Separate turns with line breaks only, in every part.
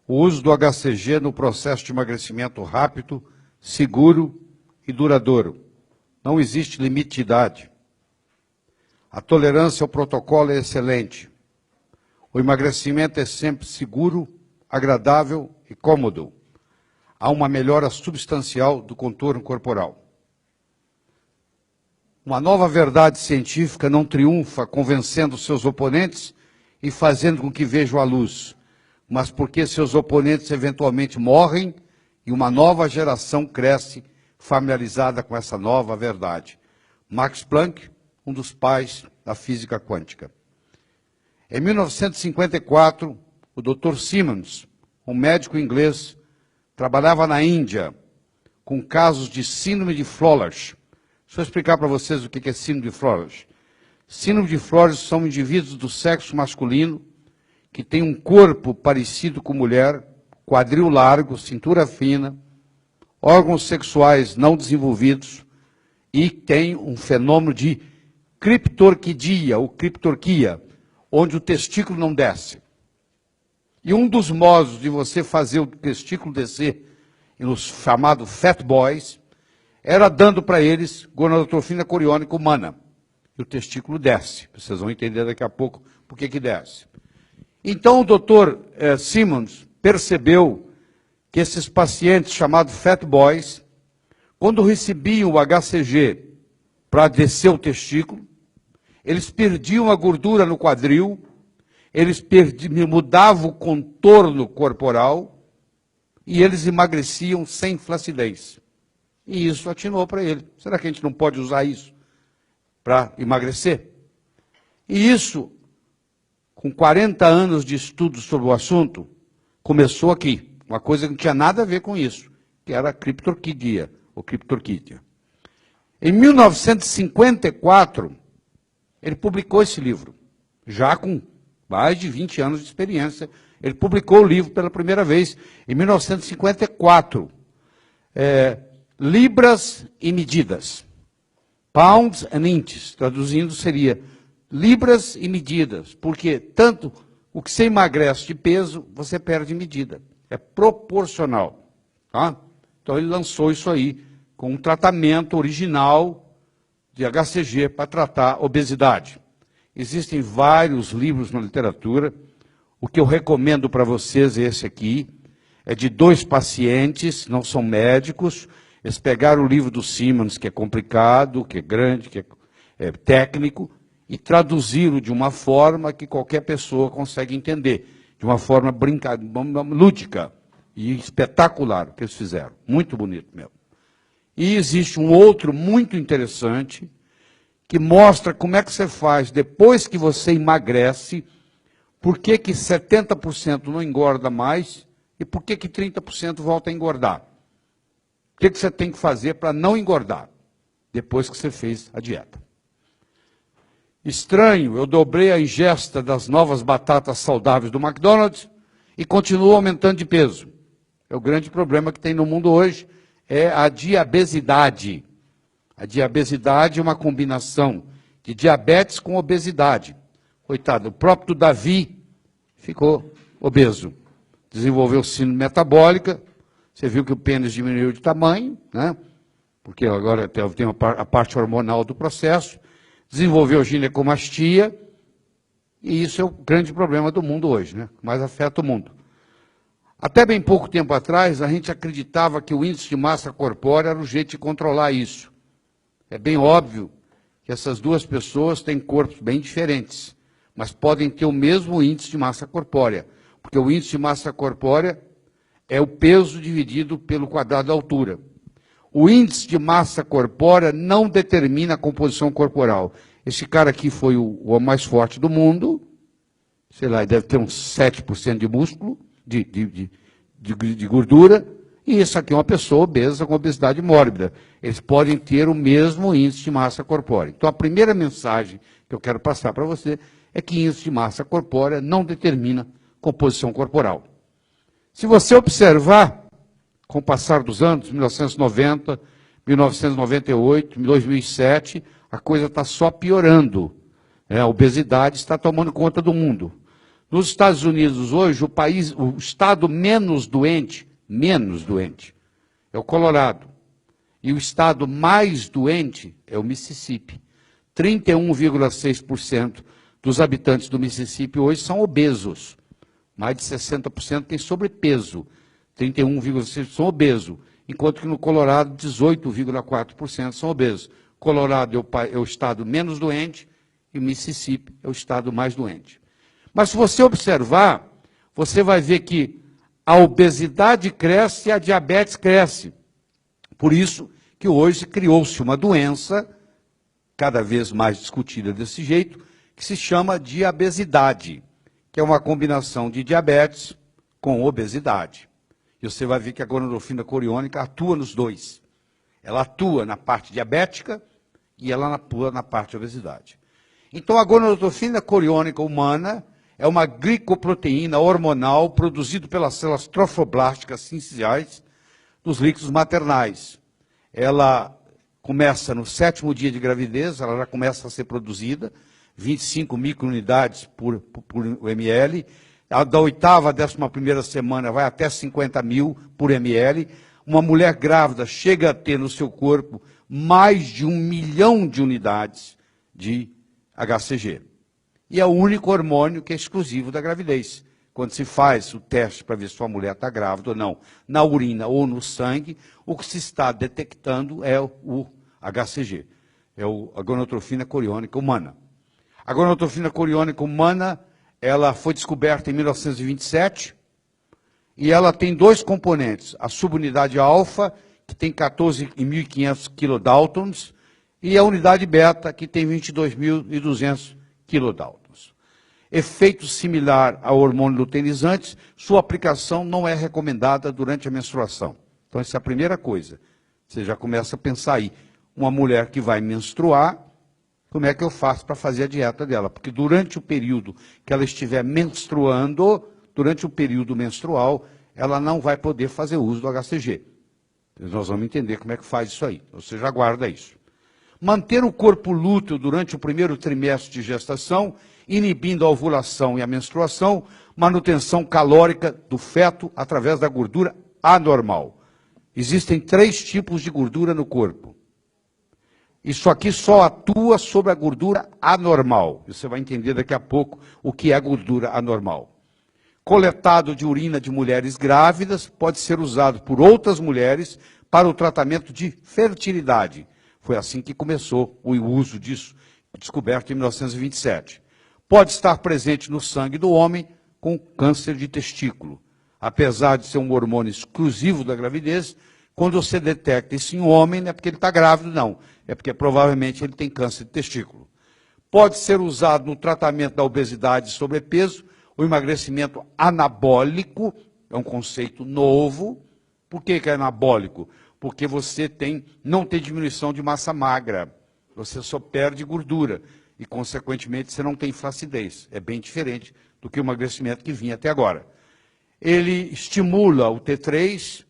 o uso do HCG no processo de emagrecimento rápido, seguro e duradouro. Não existe limite de idade. A tolerância ao protocolo é excelente. O emagrecimento é sempre seguro, agradável e cômodo. Há uma melhora substancial do contorno corporal. Uma nova verdade científica não triunfa convencendo seus oponentes e fazendo com que vejam a luz, mas porque seus oponentes eventualmente morrem e uma nova geração cresce familiarizada com essa nova verdade. Max Planck, um dos pais da física quântica. Em 1954, o Dr. Simmons, um médico inglês, trabalhava na Índia com casos de síndrome de Froelich. Deixa eu explicar para vocês o que é síndrome de Froelich. Síndrome de Froelich são indivíduos do sexo masculino que têm um corpo parecido com mulher, quadril largo, cintura fina, órgãos sexuais não desenvolvidos e têm um fenômeno de criptorquidia, ou criptorquia, onde o testículo não desce. E um dos modos de você fazer o testículo descer, nos chamados fat boys, era dando para eles gonadotrofina coriônica humana. E o testículo desce. Vocês vão entender daqui a pouco por que desce. Então o doutor Simmons percebeu que esses pacientes chamados fat boys, quando recebiam o HCG para descer o testículo, eles perdiam a gordura no quadril, eles mudavam o contorno corporal e eles emagreciam sem flacidez. E isso atinou para ele. Será que a gente não pode usar isso para emagrecer? E isso, com 40 anos de estudo sobre o assunto, começou aqui. Uma coisa que não tinha nada a ver com isso, que era a criptorquidia, ou criptorquídia. Em 1954, ele publicou esse livro, já com mais de 20 anos de experiência. Ele publicou o livro pela primeira vez em 1954. Libras e medidas. Pounds and inches, traduzindo seria libras e medidas, porque tanto o que você emagrece de peso, você perde medida. É proporcional. Tá? Então ele lançou isso aí com um tratamento original de HCG para tratar obesidade. Existem vários livros na literatura. O que eu recomendo para vocês é esse aqui. É de 2 pacientes, não são médicos. Eles pegaram o livro do Simmons, que é complicado, que é grande, que é técnico, e traduziram de uma forma que qualquer pessoa consegue entender. De uma forma lúdica e espetacular o que eles fizeram. Muito bonito mesmo. E existe um outro muito interessante, que mostra como é que você faz depois que você emagrece, por que 70% não engorda mais e por que 30% volta a engordar. O que você tem que fazer para não engordar depois que você fez a dieta? Estranho, eu dobrei a ingesta das novas batatas saudáveis do McDonald's e continuo aumentando de peso. É o grande problema que tem no mundo hoje, é a diabesidade. A diabesidade é uma combinação de diabetes com obesidade. Coitado, o próprio Davi ficou obeso. Desenvolveu síndrome metabólica, você viu que o pênis diminuiu de tamanho, né? Porque agora tem a parte hormonal do processo, desenvolveu ginecomastia, e isso é o grande problema do mundo hoje, né? Mais afeta o mundo. Até bem pouco tempo atrás, a gente acreditava que o índice de massa corpórea era o jeito de controlar isso. É bem óbvio que essas duas pessoas têm corpos bem diferentes, mas podem ter o mesmo índice de massa corpórea, porque o índice de massa corpórea é o peso dividido pelo quadrado da altura. O índice de massa corpórea não determina a composição corporal. Esse cara aqui foi o homem mais forte do mundo, sei lá, deve ter uns 7% de músculo, de gordura, e esse aqui é uma pessoa obesa com obesidade mórbida. Eles podem ter o mesmo índice de massa corpórea. Então, a primeira mensagem que eu quero passar para você é que índice de massa corpórea não determina composição corporal. Se você observar, com o passar dos anos, 1990, 1998, 2007, a coisa está só piorando. A obesidade está tomando conta do mundo. Nos Estados Unidos, hoje, o estado menos doente, é o Colorado. E o estado mais doente é o Mississippi. 31,6% dos habitantes do Mississippi hoje são obesos. Mais de 60% têm sobrepeso. 31,6% são obesos. Enquanto que no Colorado, 18,4% são obesos. Colorado é o estado menos doente e o Mississippi é o estado mais doente. Mas se você observar, você vai ver que a obesidade cresce e a diabetes cresce. Por isso que hoje criou-se uma doença, cada vez mais discutida desse jeito, que se chama diabesidade, que é uma combinação de diabetes com obesidade. E você vai ver que a gonadotropina coriônica atua nos dois. Ela atua na parte diabética e ela atua na parte de obesidade. Então, a gonadotropina coriônica humana é uma glicoproteína hormonal produzida pelas células trofoblásticas sinciais dos líquidos maternais. Ela começa no 7º dia de gravidez, ela já começa a ser produzida, 25 microunidades por ml. Da 8ª à 11ª semana vai até 50 mil por ml. Uma mulher grávida chega a ter no seu corpo mais de 1 milhão de unidades de HCG. E é o único hormônio que é exclusivo da gravidez. Quando se faz o teste para ver se a mulher está grávida ou não, na urina ou no sangue, o que se está detectando é o HCG, é a gonadotropina coriônica humana. A gonadotropina coriônica humana, ela foi descoberta em 1927 e ela tem dois componentes, a subunidade alfa, que tem 14.500 kilodaltons, e a unidade beta, que tem 22.200 kilodaltons. Efeito similar ao hormônio luteinizante, sua aplicação não é recomendada durante a menstruação. Então, essa é a primeira coisa. Você já começa a pensar aí. Uma mulher que vai menstruar, como é que eu faço para fazer a dieta dela? Porque durante o período que ela estiver menstruando, durante o período menstrual, ela não vai poder fazer uso do HCG. Nós vamos entender como é que faz isso aí. Você já guarda isso. Manter o corpo lúteo durante o primeiro trimestre de gestação, inibindo a ovulação e a menstruação, manutenção calórica do feto através da gordura anormal. Existem 3 tipos de gordura no corpo. Isso aqui só atua sobre a gordura anormal. Você vai entender daqui a pouco o que é gordura anormal. Coletado de urina de mulheres grávidas pode ser usado por outras mulheres para o tratamento de fertilidade. Foi assim que começou o uso disso, descoberto em 1927. Pode estar presente no sangue do homem com câncer de testículo. Apesar de ser um hormônio exclusivo da gravidez, quando você detecta isso em homem, não é porque ele está grávido, não. É porque provavelmente ele tem câncer de testículo. Pode ser usado no tratamento da obesidade e sobrepeso, o emagrecimento anabólico, é um conceito novo. Por que é anabólico? Porque você não tem diminuição de massa magra, você só perde gordura e, consequentemente, você não tem flacidez. É bem diferente do que o emagrecimento que vinha até agora. Ele estimula o T3,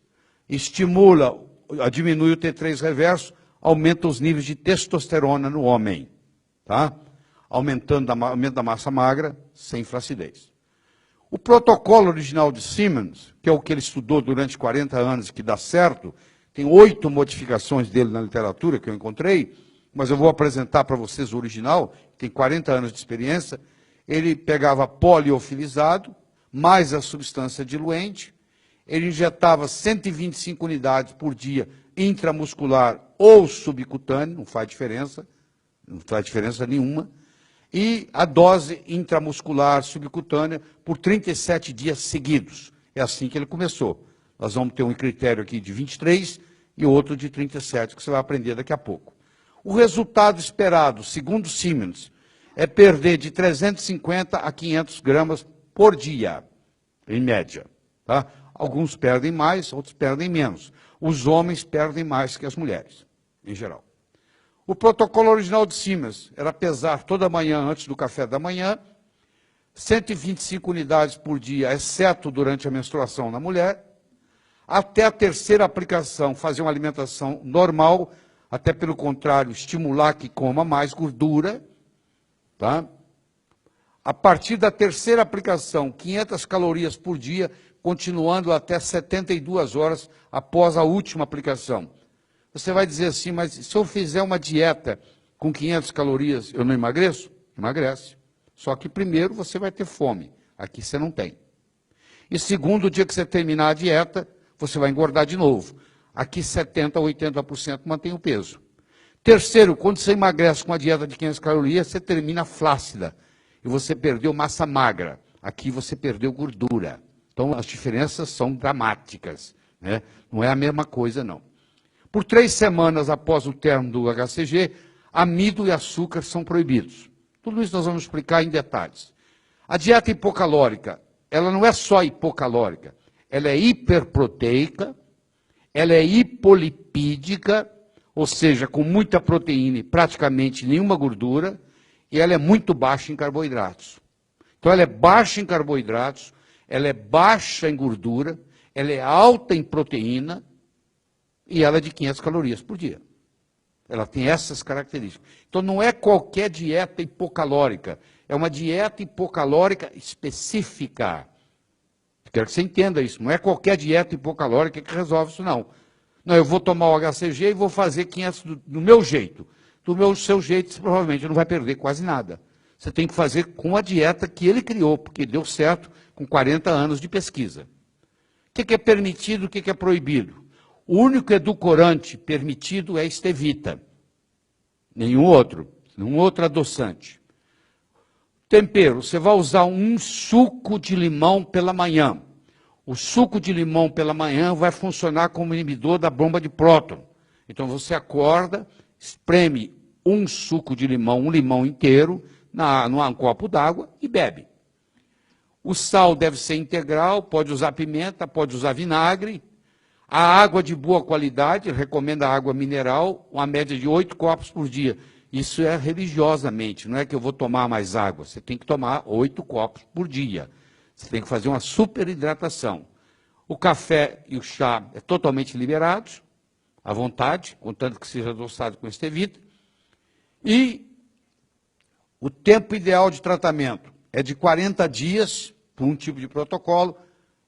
diminui o T3 reverso, aumenta os níveis de testosterona no homem, tá? Aumento da massa magra sem flacidez. O protocolo original de Simmons, que é o que ele estudou durante 40 anos e que dá certo, tem 8 modificações dele na literatura que eu encontrei, mas eu vou apresentar para vocês o original, tem 40 anos de experiência. Ele pegava pó liofilizado, mais a substância diluente, ele injetava 125 unidades por dia intramuscular ou subcutâneo, não faz diferença nenhuma, e a dose intramuscular subcutânea por 37 dias seguidos. É assim que ele começou. Nós vamos ter um critério aqui de 23 e outro de 37, que você vai aprender daqui a pouco. O resultado esperado, segundo Simmons, é perder de 350 a 500 gramas por dia, em média. Tá? Alguns perdem mais, outros perdem menos. Os homens perdem mais que as mulheres, em geral. O protocolo original de Simmons era pesar toda manhã antes do café da manhã, 125 unidades por dia, exceto durante a menstruação na mulher. Até a terceira aplicação, fazer uma alimentação normal, até pelo contrário, estimular que coma mais gordura. Tá? A partir da terceira aplicação, 500 calorias por dia, continuando até 72 horas após a última aplicação. Você vai dizer assim, mas se eu fizer uma dieta com 500 calorias, eu não emagreço? Emagrece. Só que primeiro você vai ter fome. Aqui você não tem. E segundo, o dia que você terminar a dieta, você vai engordar de novo. Aqui 70% a 80% mantém o peso. Terceiro, quando você emagrece com uma dieta de 500 calorias, você termina flácida. E você perdeu massa magra. Aqui você perdeu gordura. Então as diferenças são dramáticas, né? Não é a mesma coisa, não. Por 3 semanas após o término do HCG, amido e açúcar são proibidos. Tudo isso nós vamos explicar em detalhes. A dieta hipocalórica, ela não é só hipocalórica, ela é hiperproteica, ela é hipolipídica, ou seja, com muita proteína e praticamente nenhuma gordura, e ela é muito baixa em carboidratos. Então ela é baixa em carboidratos, ela é baixa em gordura, ela é alta em proteína, e ela é de 500 calorias por dia. Ela tem essas características. Então não é qualquer dieta hipocalórica, é uma dieta hipocalórica específica. Quero que você entenda isso, não é qualquer dieta hipocalórica que resolve isso, não. Não, eu vou tomar o HCG e vou fazer 500 do meu jeito. Do seu jeito, você provavelmente não vai perder quase nada. Você tem que fazer com a dieta que ele criou, porque deu certo com 40 anos de pesquisa. O que é permitido, o que é proibido? O único edulcorante permitido é a stevita. Nenhum outro adoçante. Tempero, você vai usar um suco de limão pela manhã. O suco de limão pela manhã vai funcionar como inibidor da bomba de próton. Então você acorda, espreme um suco de limão, um limão inteiro, num copo d'água e bebe. O sal deve ser integral, pode usar pimenta, pode usar vinagre. A água de boa qualidade, recomenda água mineral, uma média de 8 copos por dia. Isso é religiosamente, não é que eu vou tomar mais água. Você tem que tomar 8 copos por dia. Você tem que fazer uma superidratação. O café e o chá é totalmente liberados, à vontade, contanto que seja adoçado com stevita. E o tempo ideal de tratamento é de 40 dias para um tipo de protocolo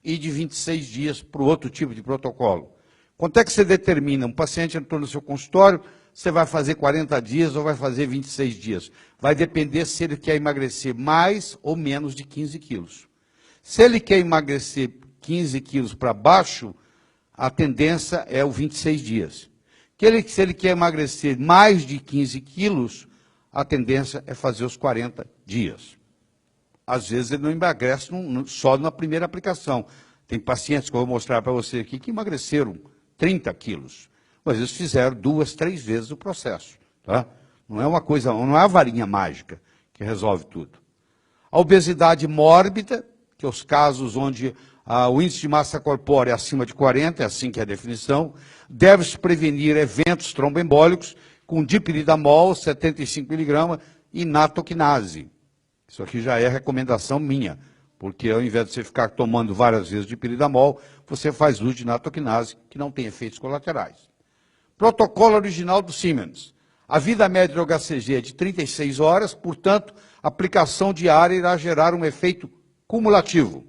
e de 26 dias para o outro tipo de protocolo. Quanto é que você determina? Um paciente entrou no seu consultório, você vai fazer 40 dias ou vai fazer 26 dias? Vai depender se ele quer emagrecer mais ou menos de 15 quilos. Se ele quer emagrecer 15 quilos para baixo, a tendência é o 26 dias. Se ele quer emagrecer mais de 15 quilos, a tendência é fazer os 40 dias. Às vezes ele não emagrece só na primeira aplicação. Tem pacientes que eu vou mostrar para você aqui que emagreceram 30 quilos. Mas eles fizeram 2, 3 vezes o processo. Tá? Não é uma coisa, não é a varinha mágica que resolve tudo. A obesidade mórbida, que é os casos onde o índice de massa corpórea é acima de 40, é assim que é a definição, deve-se prevenir eventos tromboembólicos com dipyridamol, 75 mg, e natoquinase. Isso aqui já é recomendação minha, porque ao invés de você ficar tomando várias vezes dipyridamol, você faz uso de natoquinase, que não tem efeitos colaterais. Protocolo original do Siemens. A vida média do HCG é de 36 horas, portanto, a aplicação diária irá gerar um efeito cumulativo.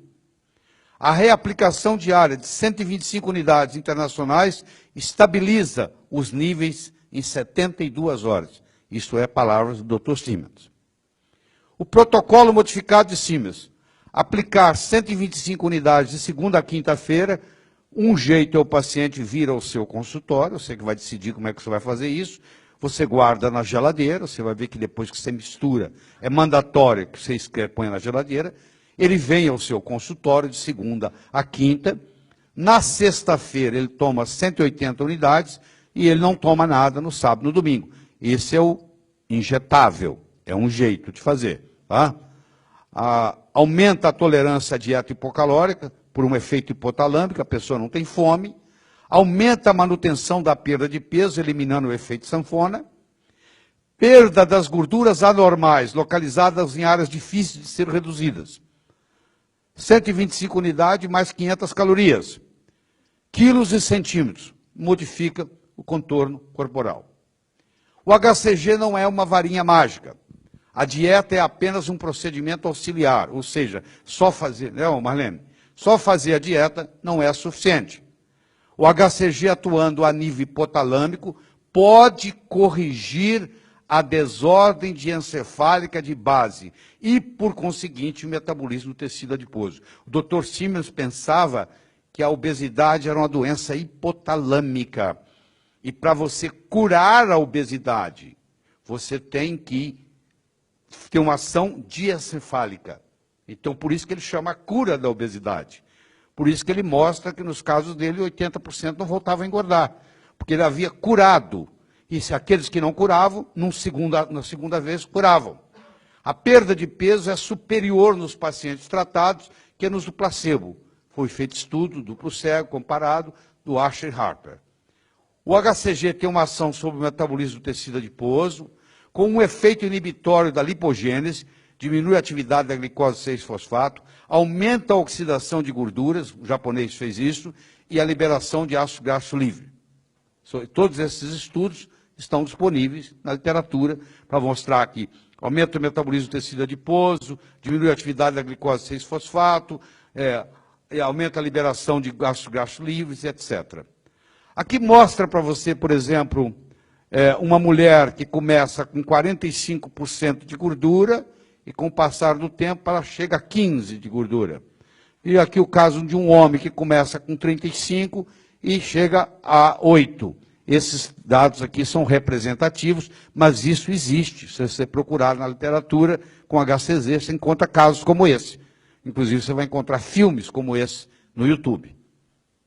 A reaplicação diária de 125 unidades internacionais estabiliza os níveis em 72 horas. Isto é palavras do Dr. Siemens. O protocolo modificado de Siemens. Aplicar 125 unidades de segunda a quinta-feira. Um jeito é o paciente vir ao seu consultório, você que vai decidir como é que você vai fazer isso. Você guarda na geladeira, você vai ver que depois que você mistura, é mandatório que você ponha na geladeira. Ele vem ao seu consultório de segunda a quinta. Na sexta-feira ele toma 180 unidades e ele não toma nada no sábado e no domingo. Esse é o injetável, é um jeito de fazer. Tá? Aumenta a tolerância à dieta hipocalórica por um efeito hipotalâmico, a pessoa não tem fome. Aumenta a manutenção da perda de peso, eliminando o efeito sanfona. Perda das gorduras anormais, localizadas em áreas difíceis de ser reduzidas. 125 unidades mais 500 calorias. Quilos e centímetros. Modifica o contorno corporal. O HCG não é uma varinha mágica. A dieta é apenas um procedimento auxiliar, ou seja, só fazer, não, Marlene, só fazer a dieta não é suficiente. O HCG atuando a nível hipotalâmico pode corrigir a desordem diencefálica de base e, por conseguinte, o metabolismo do tecido adiposo. O Dr. Siemens pensava que a obesidade era uma doença hipotalâmica. E para você curar a obesidade, você tem que ter uma ação diencefálica. Então, por isso que ele chama a cura da obesidade. Por isso que ele mostra que, nos casos dele, 80% não voltavam a engordar. Porque ele havia curado. E se aqueles que não curavam, na segunda vez, curavam. A perda de peso é superior nos pacientes tratados que nos do placebo. Foi feito estudo duplo cego, comparado, do Asher e Harper. O HCG tem uma ação sobre o metabolismo do tecido adiposo, com um efeito inibitório da lipogênese, diminui a atividade da glicose 6-fosfato, aumenta a oxidação de gorduras, o japonês fez isso, e a liberação de ácido graxo livre. Todos esses estudos estão disponíveis na literatura para mostrar que aumenta o metabolismo do tecido adiposo, diminui a atividade da glicose 6-fosfato, aumenta a liberação de ácidos graxos livres, etc. Aqui mostra para você, por exemplo, uma mulher que começa com 45% de gordura e, com o passar do tempo, ela chega a 15% de gordura. E aqui o caso de um homem que começa com 35% e chega a 8%. Esses dados aqui são representativos, mas isso existe. Se você procurar na literatura com HCG, você encontra casos como esse. Inclusive, você vai encontrar filmes como esse no YouTube.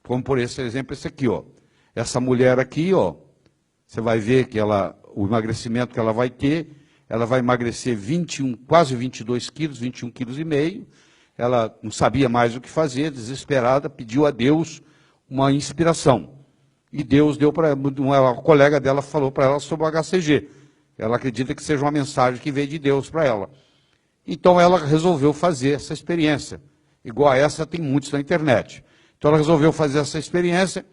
Como, por esse exemplo, esse aqui, ó. Essa mulher aqui, ó, você vai ver que o emagrecimento que ela vai ter, ela vai emagrecer quase 22 quilos, 21,5 quilos. Ela não sabia mais o que fazer, desesperada, pediu a Deus uma inspiração. E Deus deu para uma colega dela, falou para ela sobre o HCG. Ela acredita que seja uma mensagem que veio de Deus para ela. Então ela resolveu fazer essa experiência. Igual a essa, tem muitos na internet. Então ela resolveu fazer essa experiência,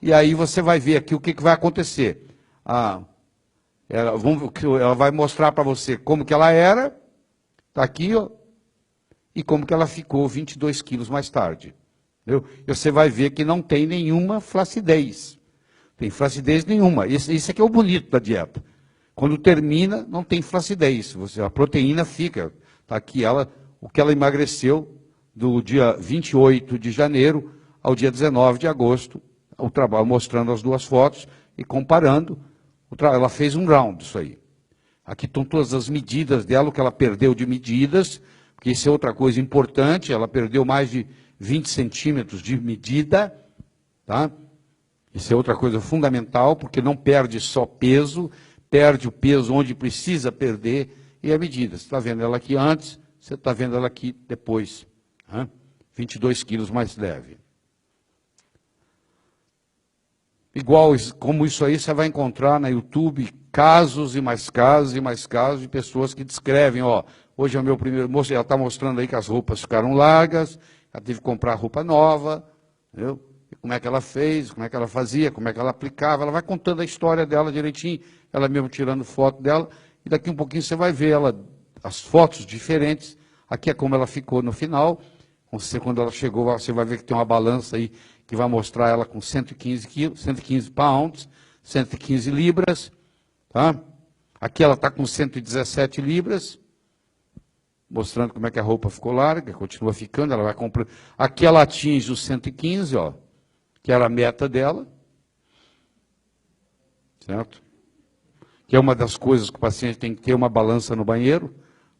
e aí você vai ver aqui o que vai acontecer. Ela vai mostrar para você como que ela era, está aqui, ó, e como que ela ficou 22 quilos mais tarde. Entendeu? E você vai ver que não tem nenhuma flacidez. Tem flacidez nenhuma. Isso aqui é o bonito da dieta. Quando termina, não tem flacidez. A proteína fica. Está aqui o que ela emagreceu do dia 28 de janeiro ao dia 19 de agosto. O trabalho mostrando as duas fotos e comparando. Ela fez um round disso aí. Aqui estão todas as medidas dela, o que ela perdeu de medidas, porque isso é outra coisa importante. Ela perdeu mais de 20 centímetros de medida, tá? Isso é outra coisa fundamental, porque não perde só peso, perde o peso onde precisa perder, e a medida. Você está vendo ela aqui antes, você está vendo ela aqui depois. 22 quilos mais leve. Igual como isso aí, você vai encontrar na YouTube casos e mais casos e mais casos de pessoas que descrevem, ó, hoje é o meu primeiro, ela está mostrando aí que as roupas ficaram largas, ela teve que comprar roupa nova, entendeu? E como é que ela fez, como é que ela fazia, como é que ela aplicava, ela vai contando a história dela direitinho, ela mesmo tirando foto dela, e daqui um pouquinho você vai ver as fotos diferentes. Aqui é como ela ficou no final. Quando ela chegou, você vai ver que tem uma balança aí que vai mostrar ela com 115 quilos, 115 pounds, 115 libras. Tá? Aqui ela está com 117 libras, mostrando como é que a roupa ficou larga, continua ficando, ela vai comprando. Aqui ela atinge os 115, ó, que era a meta dela. Certo? Que é uma das coisas que o paciente tem que ter uma balança no banheiro,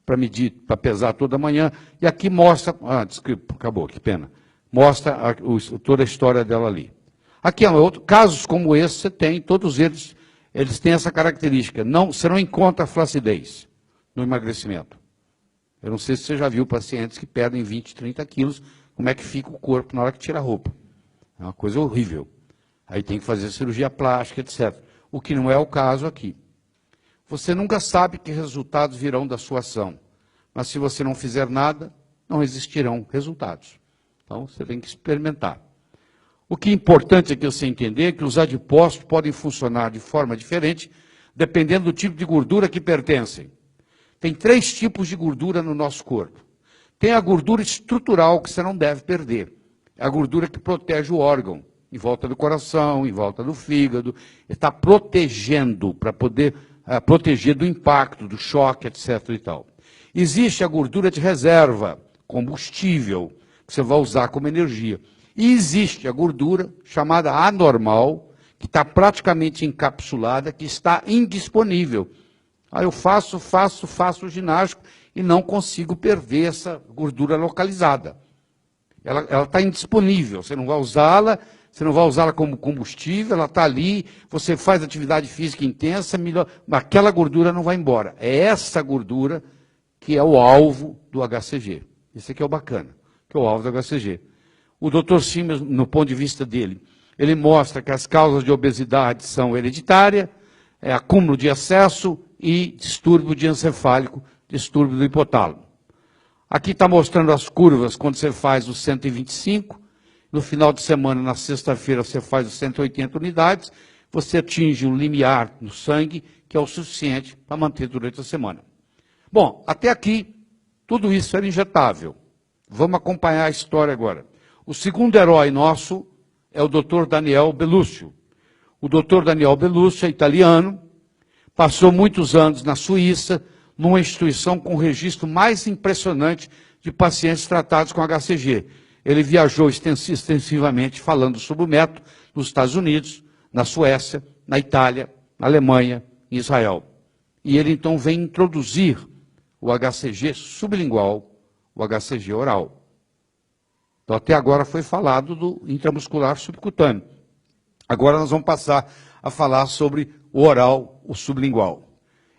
para medir, para pesar toda manhã. E aqui mostra, desculpa, acabou, que pena. Mostra toda a história dela ali. Aqui é outro, casos como esse você tem, todos eles têm essa característica. Você não encontra flacidez no emagrecimento. Eu não sei se você já viu pacientes que perdem 20, 30 quilos, como é que fica o corpo na hora que tira a roupa. É uma coisa horrível. Aí tem que fazer cirurgia plástica, etc. O que não é o caso aqui. Você nunca sabe que resultados virão da sua ação. Mas se você não fizer nada, não existirão resultados. Então, você tem que experimentar. O que é importante aqui você entender é que os adipócitos podem funcionar de forma diferente, dependendo do tipo de gordura que pertencem. Tem 3 tipos de gordura no nosso corpo. Tem a gordura estrutural, que você não deve perder. É a gordura que protege o órgão, em volta do coração, em volta do fígado. Está protegendo, para poder proteger do impacto, do choque, etc. e tal. Existe a gordura de reserva, combustível, que você vai usar como energia. E existe a gordura chamada anormal, que está praticamente encapsulada, que está indisponível. Aí eu faço ginástica e não consigo perder essa gordura localizada. Ela está indisponível, você não vai usá-la, como combustível, ela está ali, você faz atividade física intensa, aquela gordura não vai embora. É essa gordura que é o alvo do HCG. Esse aqui é o bacana, que é o alvo do HCG. O Dr. Simmons, no ponto de vista dele, ele mostra que as causas de obesidade são hereditária, acúmulo de excesso e distúrbio diencefálico, distúrbio do hipotálamo. Aqui está mostrando as curvas quando você faz os 125, no final de semana, na sexta-feira, você faz os 180 unidades, você atinge um limiar no sangue, que é o suficiente para manter durante a semana. Bom, até aqui, tudo isso era injetável. Vamos acompanhar a história agora. O segundo herói nosso é o Dr. Daniel Belluccio. O Dr. Daniel Belluccio é italiano, passou muitos anos na Suíça, numa instituição com o registro mais impressionante de pacientes tratados com HCG. Ele viajou extensivamente falando sobre o método nos Estados Unidos, na Suécia, na Itália, na Alemanha, em Israel. E ele então vem introduzir o HCG sublingual, o HCG oral. Então, até agora foi falado do intramuscular subcutâneo. Agora nós vamos passar a falar sobre o oral, o sublingual.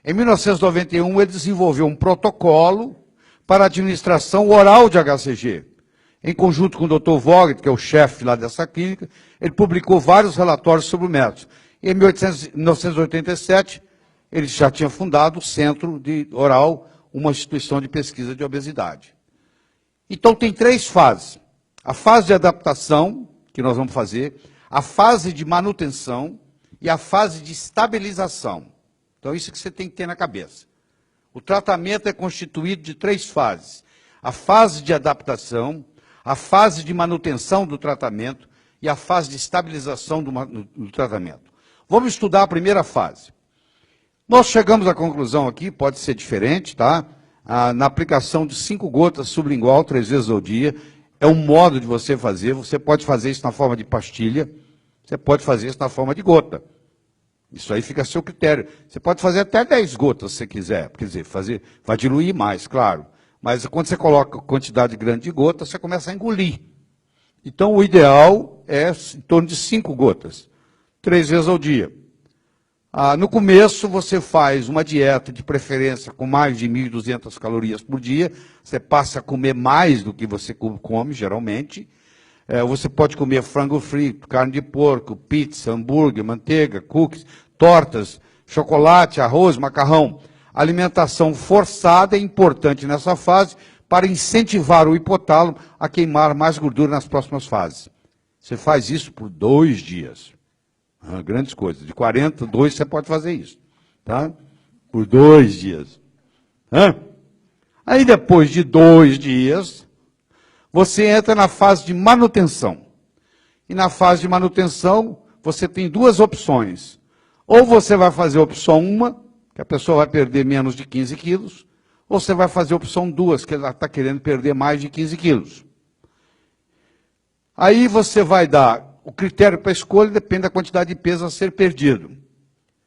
Em 1991, ele desenvolveu um protocolo para a administração oral de HCG. Em conjunto com o Dr. Vogt, que é o chefe lá dessa clínica, ele publicou vários relatórios sobre o método. Em 1987, ele já tinha fundado o Centro de Oral, uma instituição de pesquisa de obesidade. Então, tem 3 fases. A fase de adaptação, que nós vamos fazer, a fase de manutenção e a fase de estabilização. Então, isso que você tem que ter na cabeça. O tratamento é constituído de 3 fases. A fase de adaptação, a fase de manutenção do tratamento e a fase de estabilização do tratamento. Vamos estudar a primeira fase. Nós chegamos à conclusão aqui, pode ser diferente, tá? Na aplicação de 5 gotas sublingual 3 vezes ao dia, é um modo de você fazer. Você pode fazer isso na forma de pastilha, você pode fazer isso na forma de gota. Isso aí fica a seu critério. Você pode fazer até 10 gotas, se você quiser. Quer dizer, vai diluir mais, claro. Mas quando você coloca quantidade grande de gotas, você começa a engolir. Então, o ideal é em torno de 5 gotas, 3 vezes ao dia. No começo, você faz uma dieta, de preferência, com mais de 1.200 calorias por dia. Você passa a comer mais do que você come, geralmente. Você pode comer frango frito, carne de porco, pizza, hambúrguer, manteiga, cookies, tortas, chocolate, arroz, macarrão. Alimentação forçada é importante nessa fase para incentivar o hipotálamo a queimar mais gordura nas próximas fases. Você faz isso por 2 dias. Grandes coisas. De 42 você pode fazer isso. Tá? Por 2 dias. Aí depois de 2 dias, você entra na fase de manutenção. E na fase de manutenção, você tem 2 opções. Ou você vai fazer a opção 1, que a pessoa vai perder menos de 15 quilos, ou você vai fazer a opção 2, que ela está querendo perder mais de 15 quilos. Aí você vai dar, o critério para a escolha depende da quantidade de peso a ser perdido.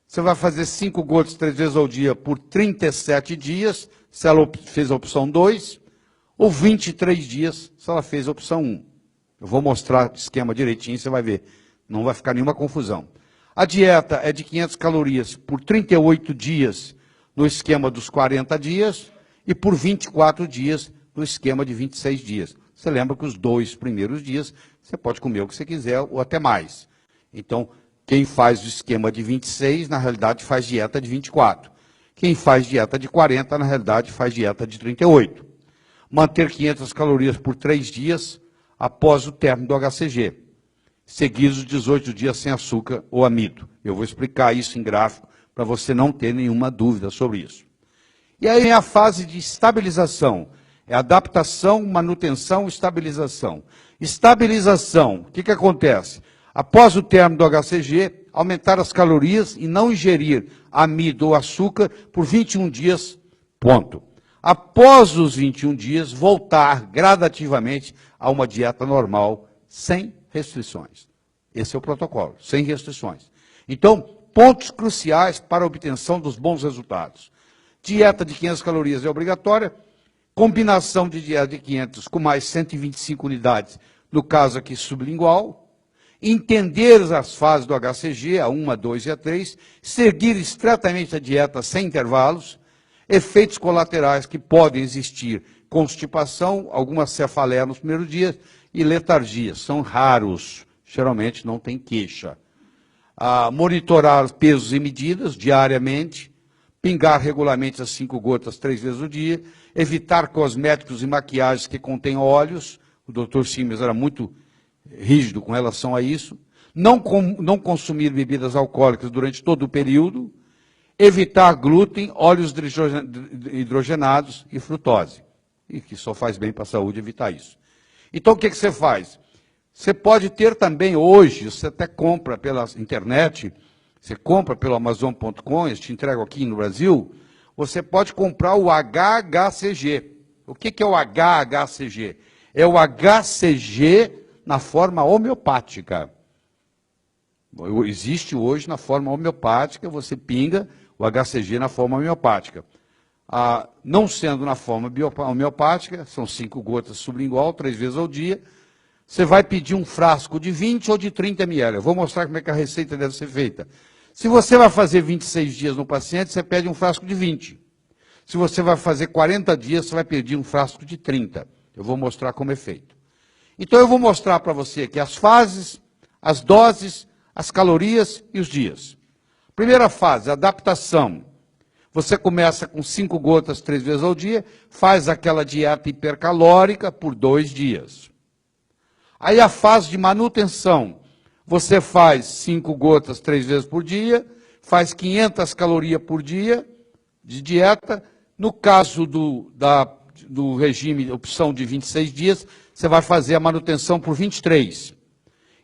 Você vai fazer 5 gotas 3 vezes ao dia por 37 dias, se ela fez a opção 2, ou 23 dias, se ela fez a opção 1. Eu vou mostrar o esquema direitinho, você vai ver. Não vai ficar nenhuma confusão. A dieta é de 500 calorias por 38 dias no esquema dos 40 dias e por 24 dias no esquema de 26 dias. Você lembra que os 2 primeiros dias você pode comer o que você quiser ou até mais. Então, quem faz o esquema de 26, na realidade, faz dieta de 24. Quem faz dieta de 40, na realidade, faz dieta de 38. Manter 500 calorias por 3 dias após o término do HCG. Seguidos de 18 dias sem açúcar ou amido. Eu vou explicar isso em gráfico para você não ter nenhuma dúvida sobre isso. E aí vem a fase de estabilização. É adaptação, manutenção, estabilização. Estabilização, o que acontece? Após o término do HCG, aumentar as calorias e não ingerir amido ou açúcar por 21 dias, ponto. Após os 21 dias, voltar gradativamente a uma dieta normal, sem restrições. Esse é o protocolo, sem restrições. Então, pontos cruciais para a obtenção dos bons resultados. Dieta de 500 calorias é obrigatória, combinação de dieta de 500 com mais 125 unidades, no caso aqui sublingual, entender as fases do HCG, a 1, a 2 e a 3, seguir estritamente a dieta sem intervalos, efeitos colaterais que podem existir, constipação, alguma cefaleia nos primeiros dias e letargia, são raros, geralmente não tem queixa. Monitorar pesos e medidas diariamente, pingar regularmente as 5 gotas 3 vezes ao dia, evitar cosméticos e maquiagens que contêm óleos, o Dr. Simes era muito rígido com relação a isso, não consumir bebidas alcoólicas durante todo o período, evitar glúten, óleos hidrogenados e frutose, e que só faz bem para a saúde evitar isso. Então, o que você faz? Você pode ter também hoje, você até compra pela internet, você compra pelo Amazon.com, eles te entregam aqui no Brasil, você pode comprar o HHCG. O que é o HHCG? É o HCG na forma homeopática. Existe hoje na forma homeopática, você pinga o HCG na forma homeopática. Não sendo na forma homeopática, são 5 gotas sublingual, 3 vezes ao dia, você vai pedir um frasco de 20 ou de 30 ml. Eu vou mostrar como é que a receita deve ser feita. Se você vai fazer 26 dias no paciente, você pede um frasco de 20. Se você vai fazer 40 dias, você vai pedir um frasco de 30. Eu vou mostrar como é feito. Então eu vou mostrar para você aqui as fases, as doses, as calorias e os dias. Primeira fase, adaptação. Você começa com 5 gotas 3 vezes ao dia, faz aquela dieta hipercalórica por 2 dias. Aí a fase de manutenção. Você faz 5 gotas 3 vezes por dia, faz 500 calorias por dia de dieta. No caso do regime, opção de 26 dias, você vai fazer a manutenção por 23.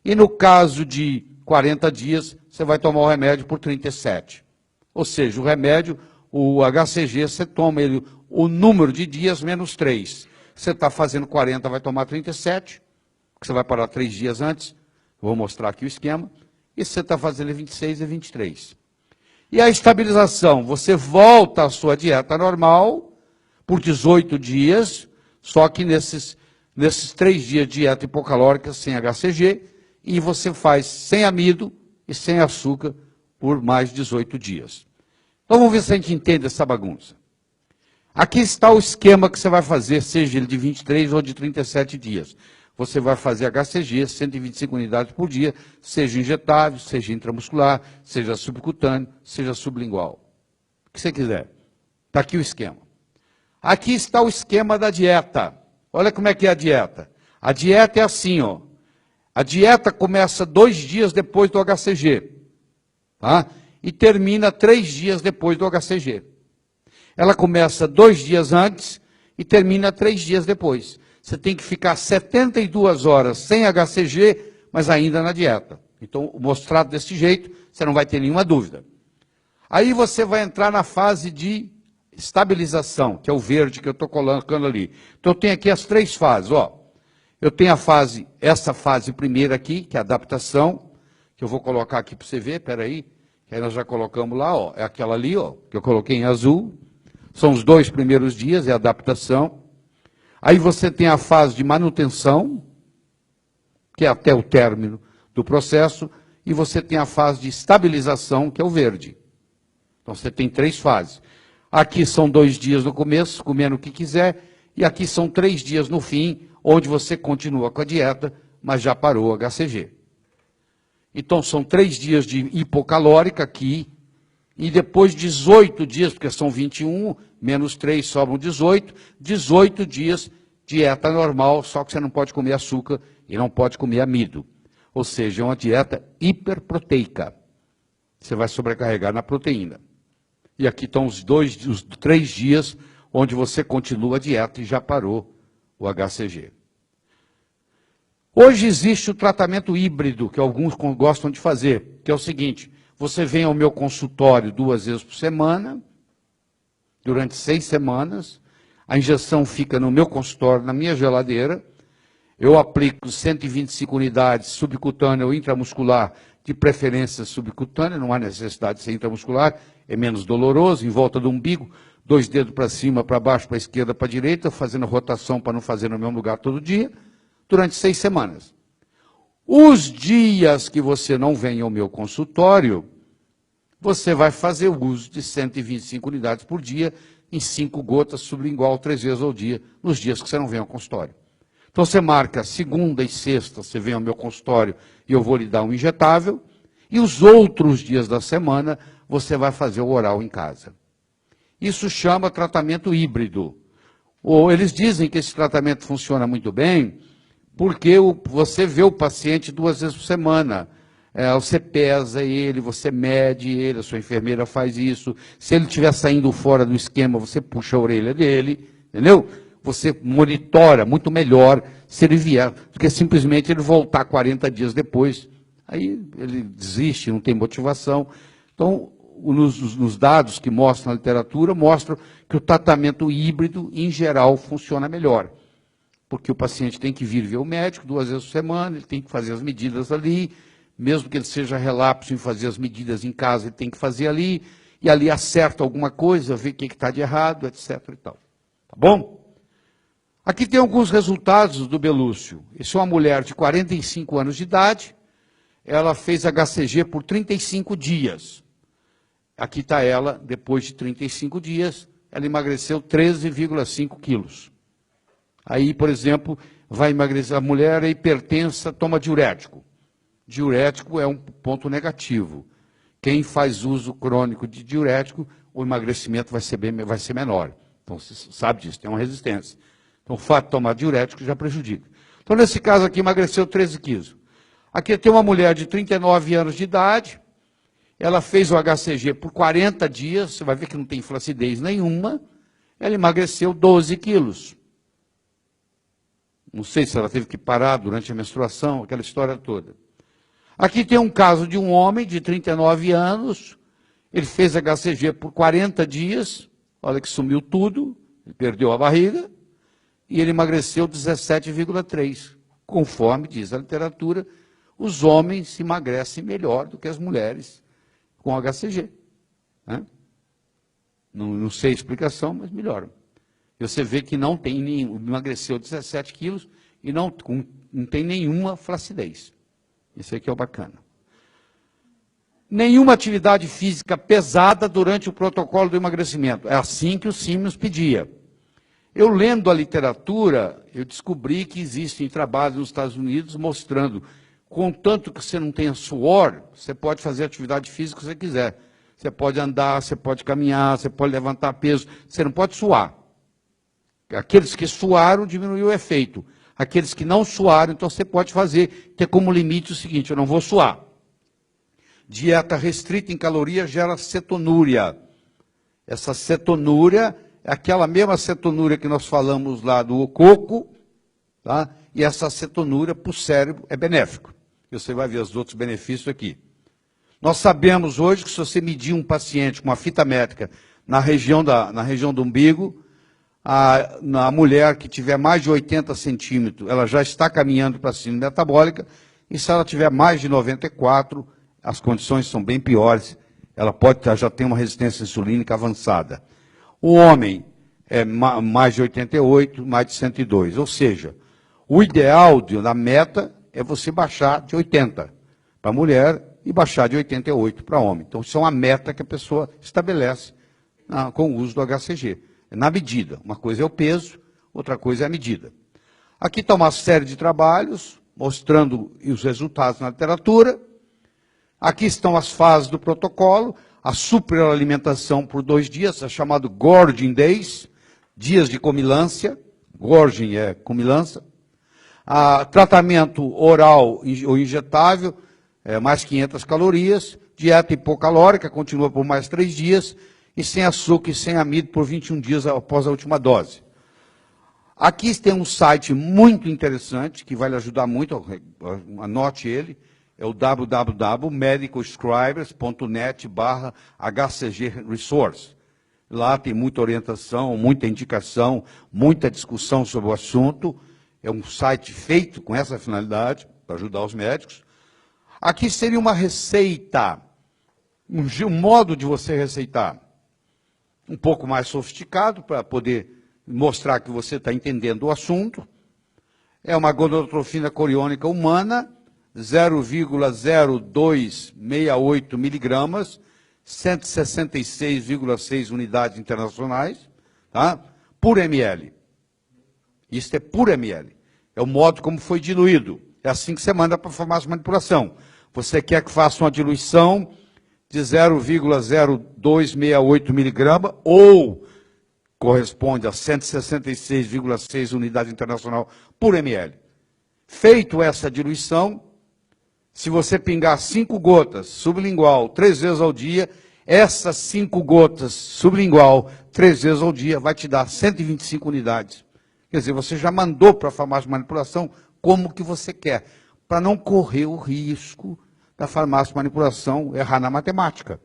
E no caso de 40 dias, você vai tomar o remédio por 37. Ou seja, o remédio, o HCG, você toma ele o número de dias menos 3. Você está fazendo 40, vai tomar 37, porque você vai parar 3 dias antes. Vou mostrar aqui o esquema. E você está fazendo 26 e 23. E a estabilização, você volta à sua dieta normal por 18 dias, só que nesses 3 dias de dieta hipocalórica sem HCG, e você faz sem amido e sem açúcar por mais 18 dias. Então vamos ver se a gente entende essa bagunça. Aqui está o esquema que você vai fazer, seja ele de 23 ou de 37 dias. Você vai fazer HCG, 125 unidades por dia, seja injetável, seja intramuscular, seja subcutâneo, seja sublingual. O que você quiser. Está aqui o esquema. Aqui está o esquema da dieta. Olha como é que é a dieta. A dieta é assim, ó. A dieta começa 2 dias depois do HCG, tá? E termina 3 dias depois do HCG. Ela começa 2 dias antes e termina 3 dias depois. Você tem que ficar 72 horas sem HCG, mas ainda na dieta. Então, mostrado desse jeito, você não vai ter nenhuma dúvida. Aí você vai entrar na fase de estabilização, que é o verde que eu estou colocando ali. Então, eu tenho aqui as 3 fases, ó. Eu tenho essa fase primeira aqui, que é a adaptação, que eu vou colocar aqui para você ver, espera aí, que aí nós já colocamos lá, ó, é aquela ali, ó, que eu coloquei em azul. São os 2 primeiros dias, é a adaptação. Aí você tem a fase de manutenção, que é até o término do processo, e você tem a fase de estabilização, que é o verde. Então você tem 3 fases. Aqui são 2 dias no começo, comendo o que quiser, e aqui são 3 dias no fim, onde você continua com a dieta, mas já parou o HCG. Então são 3 dias de hipocalórica aqui, e depois 18 dias, porque são 21, menos 3 sobram 18, 18 dias dieta normal, só que você não pode comer açúcar e não pode comer amido. Ou seja, é uma dieta hiperproteica. Você vai sobrecarregar na proteína. E aqui estão os 3 dias onde você continua a dieta e já parou o HCG. Hoje existe o tratamento híbrido, que alguns gostam de fazer, que é o seguinte: você vem ao meu consultório 2 vezes por semana, durante 6 semanas, a injeção fica no meu consultório, na minha geladeira, eu aplico 125 unidades subcutânea ou intramuscular, de preferência subcutânea, não há necessidade de ser intramuscular, é menos doloroso, em volta do umbigo, 2 dedos para cima, para baixo, para a esquerda, para a direita, fazendo rotação para não fazer no mesmo lugar todo dia, durante 6 semanas. Os dias que você não vem ao meu consultório, você vai fazer o uso de 125 unidades por dia, em 5 gotas sublingual 3 vezes ao dia, nos dias que você não vem ao consultório. Então você marca segunda e sexta, você vem ao meu consultório e eu vou lhe dar um injetável, e os outros dias da semana você vai fazer o oral em casa. Isso chama tratamento híbrido. Ou eles dizem que esse tratamento funciona muito bem, porque você vê o paciente 2 vezes por semana. Você pesa ele, você mede ele, a sua enfermeira faz isso. Se ele estiver saindo fora do esquema, você puxa a orelha dele, entendeu? Você monitora muito melhor se ele vier, do que simplesmente ele voltar 40 dias depois. Aí ele desiste, não tem motivação. Então, nos dados que mostram na literatura, mostram que o tratamento híbrido, em geral, funciona melhor. Porque o paciente tem que vir ver o médico 2 vezes por semana, ele tem que fazer as medidas ali, mesmo que ele seja relapso em fazer as medidas em casa, ele tem que fazer ali, e ali acerta alguma coisa, vê o que está de errado, etc. e tal. Tá bom? Aqui tem alguns resultados do Belúcio. Essa é uma mulher de 45 anos de idade, ela fez HCG por 35 dias. Aqui está ela, depois de 35 dias, ela emagreceu 13,5 quilos. Aí, por exemplo, vai emagrecer, a mulher é hipertensa, toma diurético. Diurético é um ponto negativo. Quem faz uso crônico de diurético, o emagrecimento vai ser menor. Então, você sabe disso, tem uma resistência. Então, o fato de tomar diurético já prejudica. Então, nesse caso aqui, emagreceu 13 quilos. Aqui tem uma mulher de 39 anos de idade, ela fez o HCG por 40 dias, você vai ver que não tem flacidez nenhuma, ela emagreceu 12 quilos. Não sei se ela teve que parar durante a menstruação, aquela história toda. Aqui tem um caso de um homem de 39 anos, ele fez HCG por 40 dias, olha que sumiu tudo, ele perdeu a barriga, e ele emagreceu 17,3. Conforme diz a literatura, os homens emagrecem melhor do que as mulheres com HCG. Né? Não sei a explicação, mas melhoram. E você vê que não tem nenhum, emagreceu 17 quilos e não tem nenhuma flacidez. Isso aqui é o bacana. Nenhuma atividade física pesada durante o protocolo do emagrecimento. É assim que o Simmons pedia. Eu lendo a literatura, eu descobri que existem trabalhos nos Estados Unidos mostrando, contanto que você não tenha suor, você pode fazer a atividade física que você quiser. Você pode andar, você pode caminhar, você pode levantar peso, você não pode suar. Aqueles que suaram diminuiu o efeito. Aqueles que não suaram, então você pode fazer, ter como limite o seguinte: eu não vou suar. Dieta restrita em calorias gera cetonúria. Essa cetonúria é aquela mesma cetonúria que nós falamos lá do coco, tá? E essa cetonúria para o cérebro é benéfico. E você vai ver os outros benefícios aqui. Nós sabemos hoje que se você medir um paciente com uma fita métrica na região do umbigo, a mulher que tiver mais de 80 centímetros, ela já está caminhando para a síndrome metabólica, e se ela tiver mais de 94, as condições são bem piores, ela já tem uma resistência insulínica avançada. O homem é mais de 88, mais de 102, ou seja, o ideal da meta é você baixar de 80 para a mulher e baixar de 88 para homem. Então, isso é uma meta que a pessoa estabelece com o uso do HCG. Na medida. Uma coisa é o peso, outra coisa é a medida. Aqui está uma série de trabalhos mostrando os resultados na literatura. Aqui estão as fases do protocolo. A superalimentação por 2 dias, é chamado Gorging Days, dias de comilância. Gorging é comilância. Tratamento oral ou injetável, mais 500 calorias. Dieta hipocalórica, continua por mais 3 dias. e sem açúcar e sem amido por 21 dias após a última dose. Aqui tem um site muito interessante, que vai lhe ajudar muito, anote ele, é o www.medicalscribers.net/HCG Resource. Lá tem muita orientação, muita indicação, muita discussão sobre o assunto. É um site feito com essa finalidade, para ajudar os médicos. Aqui seria uma receita, um modo de você receitar, um pouco mais sofisticado, para poder mostrar que você está entendendo o assunto. É uma gonadotrofina coriônica humana, 0,0268 miligramas, 166,6 unidades internacionais, tá? Por ml. Isso é por ml. É o modo como foi diluído. É assim que você manda para a farmácia de manipulação. Você quer que faça uma diluição de 0,0268 miligrama ou corresponde a 166,6 unidades internacional por ml. Feito essa diluição, se você pingar 5 gotas sublingual 3 vezes ao dia, essas 5 gotas sublingual 3 vezes ao dia vai te dar 125 unidades. Quer dizer, você já mandou para a farmácia de manipulação como que você quer, para não correr o risco da farmácia de manipulação errar na matemática.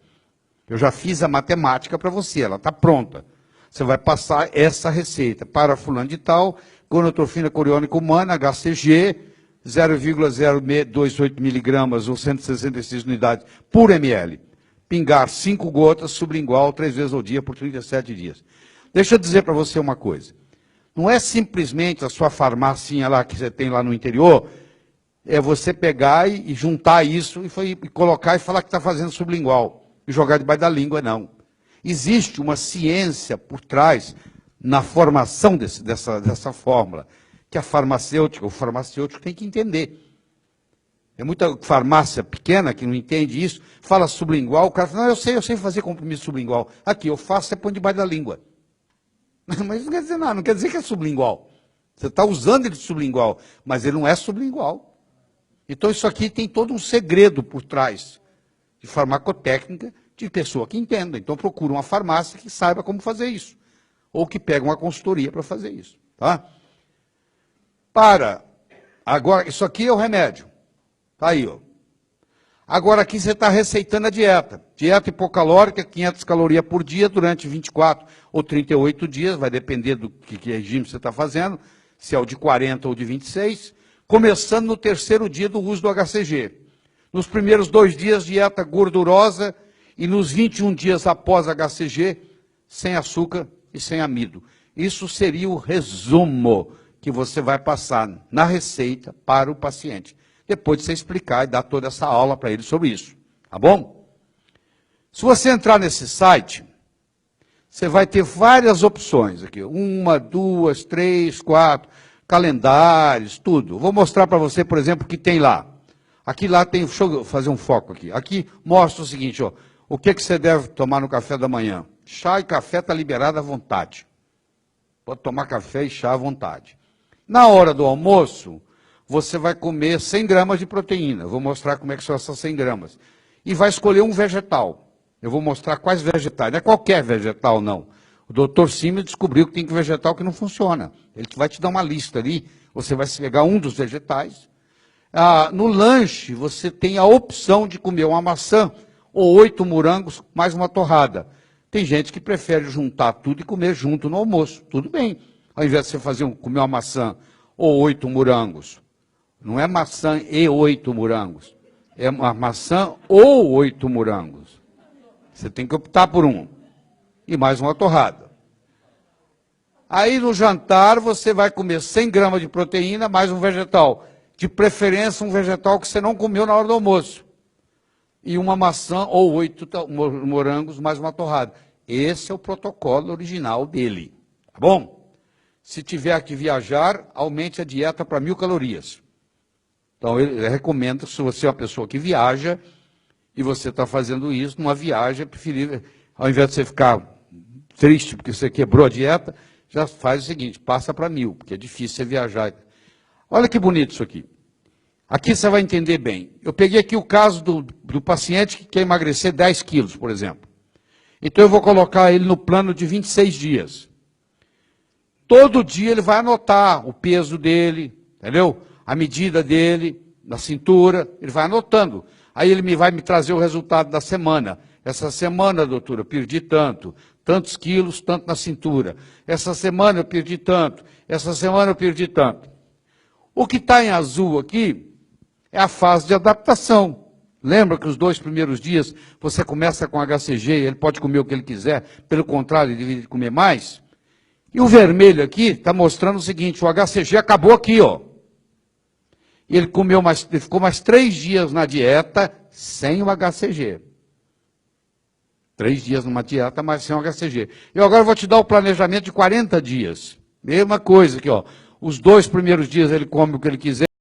Eu já fiz a matemática para você, ela está pronta. Você vai passar essa receita para fulano de tal, gonadotrofina coriônica humana, HCG, 0,028 miligramas ou 166 unidades por ml. Pingar 5 gotas sublingual 3 vezes ao dia por 37 dias. Deixa eu dizer para você uma coisa. Não é simplesmente a sua farmacinha lá que você tem lá no interior, é você pegar e juntar isso e colocar e falar que está fazendo sublingual e jogar debaixo da língua, não. Existe uma ciência por trás na formação dessa fórmula, que o farmacêutico tem que entender. É muita farmácia pequena que não entende isso, fala sublingual, o cara fala, não, eu sei fazer comprimido sublingual. Aqui, eu faço, você põe debaixo da língua. Mas isso não quer dizer nada, não quer dizer que é sublingual. Você está usando ele de sublingual, mas ele não é sublingual. Então isso aqui tem todo um segredo por trás de farmacotécnica, de pessoa que entenda. Então procura uma farmácia que saiba como fazer isso. Ou que pega uma consultoria para fazer isso. Tá? Agora, isso aqui é o remédio. Está aí, ó. Agora aqui você está receitando a dieta. Dieta hipocalórica, 500 calorias por dia durante 24 ou 38 dias, vai depender do que regime você está fazendo, se é o de 40 ou de 26, começando no terceiro dia do uso do HCG. Nos primeiros 2 dias, dieta gordurosa, e nos 21 dias após HCG, sem açúcar e sem amido. Isso seria o resumo que você vai passar na receita para o paciente. Depois de você explicar e dar toda essa aula para ele sobre isso. Tá bom? Se você entrar nesse site, você vai ter várias opções aqui. 1, 2, 3, 4, calendários, tudo. Vou mostrar para você, por exemplo, o que tem lá. Aqui lá tem, deixa eu fazer um foco aqui. Aqui mostra o seguinte, ó. O que você deve tomar no café da manhã? Chá e café está liberado à vontade. Pode tomar café e chá à vontade. Na hora do almoço, você vai comer 100 gramas de proteína. Eu vou mostrar como é que são essas 100 gramas. E vai escolher um vegetal. Eu vou mostrar quais vegetais. Não é qualquer vegetal, não. O doutor Simmel descobriu que tem vegetal que não funciona. Ele vai te dar uma lista ali. Você vai pegar um dos vegetais. No lanche, você tem a opção de comer uma maçã ou 8 morangos mais uma torrada. Tem gente que prefere juntar tudo e comer junto no almoço. Tudo bem. Ao invés de você comer uma maçã ou 8 morangos. Não é maçã e 8 morangos. É uma maçã ou 8 morangos. Você tem que optar por um. E mais uma torrada. Aí no jantar você vai comer 100 gramas de proteína mais um vegetal. De preferência um vegetal que você não comeu na hora do almoço. E uma maçã ou 8 morangos mais uma torrada. Esse é o protocolo original dele. Tá bom? Se tiver que viajar, aumente a dieta para 1000 calorias. Então, ele recomenda, se você é uma pessoa que viaja, e você está fazendo isso, numa viagem, é preferível, ao invés de você ficar triste porque você quebrou a dieta, já faz o seguinte, passa para 1000, porque é difícil você viajar. Olha que bonito isso aqui. Aqui você vai entender bem. Eu peguei aqui o caso do paciente que quer emagrecer 10 quilos, por exemplo. Então eu vou colocar ele no plano de 26 dias. Todo dia ele vai anotar o peso dele, entendeu? A medida dele, na cintura, ele vai anotando. Aí ele vai me trazer o resultado da semana. Essa semana, doutora, eu perdi tanto, tantos quilos, tanto na cintura. Essa semana eu perdi tanto, essa semana eu perdi tanto. O que está em azul aqui é a fase de adaptação. Lembra que os 2 primeiros dias você começa com HCG, ele pode comer o que ele quiser, pelo contrário, ele deve comer mais. E o vermelho aqui está mostrando o seguinte, o HCG acabou aqui, ó. E ele ficou mais 3 dias na dieta sem o HCG. 3 dias numa dieta, mas sem o HCG. Eu agora vou te dar o planejamento de 40 dias. Mesma coisa aqui, ó. Os 2 primeiros dias ele come o que ele quiser.